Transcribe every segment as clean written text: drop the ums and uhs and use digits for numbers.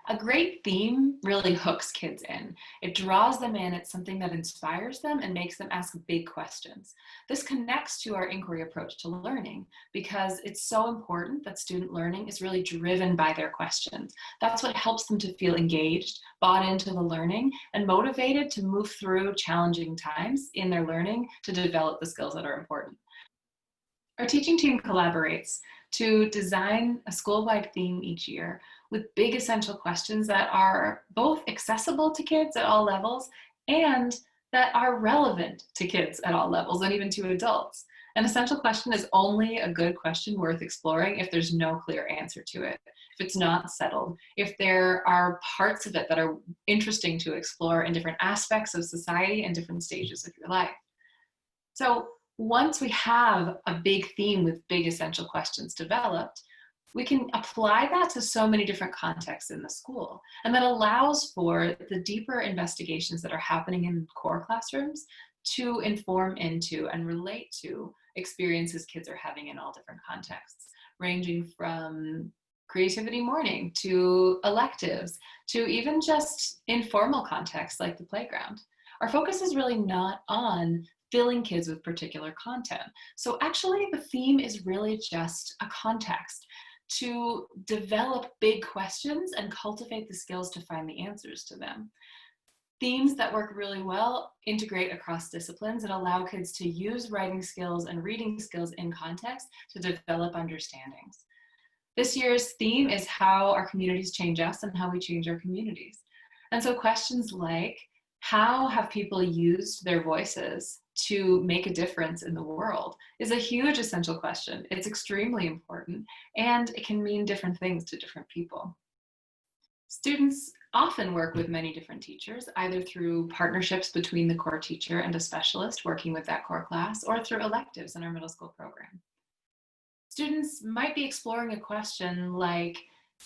A great theme really hooks kids in. It draws them in. It's something that inspires them and makes them ask big questions. This connects to our inquiry approach to learning because it's so important that student learning is really driven by their questions. That's what helps them to feel engaged, bought into the learning, and motivated to move through challenging times in their learning to develop the skills that are important. Our teaching team collaborates to design a school-wide theme each year with big essential questions that are both accessible to kids at all levels and that are relevant to kids at all levels and even to adults. An essential question is only a good question worth exploring if there's no clear answer to it, if it's not settled, if there are parts of it that are interesting to explore in different aspects of society and different stages of your life. So once we have a big theme with big essential questions developed, we can apply that to so many different contexts in the school. And that allows for the deeper investigations that are happening in core classrooms to inform into and relate to experiences kids are having in all different contexts, ranging from creativity morning to electives to even just informal contexts like the playground. Our focus is really not on filling kids with particular content. So actually the theme is really just a context to develop big questions and cultivate the skills to find the answers to them. Themes that work really well integrate across disciplines and allow kids to use writing skills and reading skills in context to develop understandings. This year's theme is how our communities change us and how we change our communities. And so questions like, how have people used their voices to make a difference in the world is a huge essential question. It's extremely important, and it can mean different things to different people. Students often work with many different teachers, either through partnerships between the core teacher and a specialist working with that core class, or through electives in our middle school program. Students might be exploring a question like,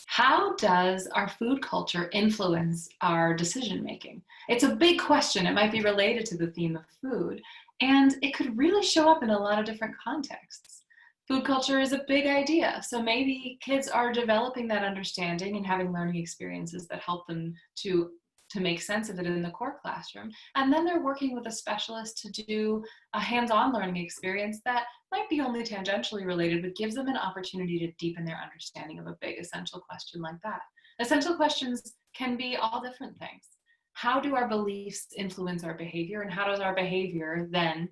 how does our food culture influence our decision making? It's a big question. It might be related to the theme of food, and it could really show up in a lot of different contexts. Food culture is a big idea, so maybe kids are developing that understanding and having learning experiences that help them to make sense of it in the core classroom. And then they're working with a specialist to do a hands-on learning experience that might be only tangentially related, but gives them an opportunity to deepen their understanding of a big essential question like that. Essential questions can be all different things. How do our beliefs influence our behavior, and how does our behavior then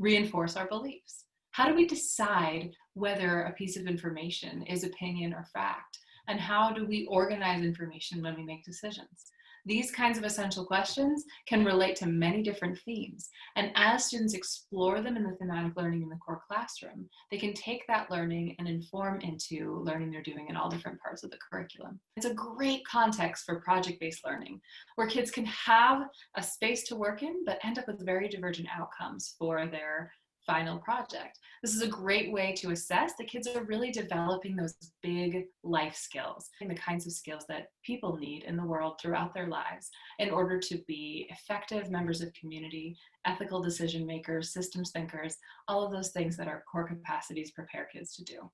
reinforce our beliefs? How do we decide whether a piece of information is opinion or fact? And how do we organize information when we make decisions? These kinds of essential questions can relate to many different themes. And as students explore them in the thematic learning in the core classroom, they can take that learning and inform into learning they're doing in all different parts of the curriculum. It's a great context for project-based learning, where kids can have a space to work in, but end up with very divergent outcomes for their final project. This is a great way to assess that kids are really developing those big life skills, the kinds of skills that people need in the world throughout their lives in order to be effective members of community, ethical decision makers, systems thinkers, all of those things that our core capacities prepare kids to do.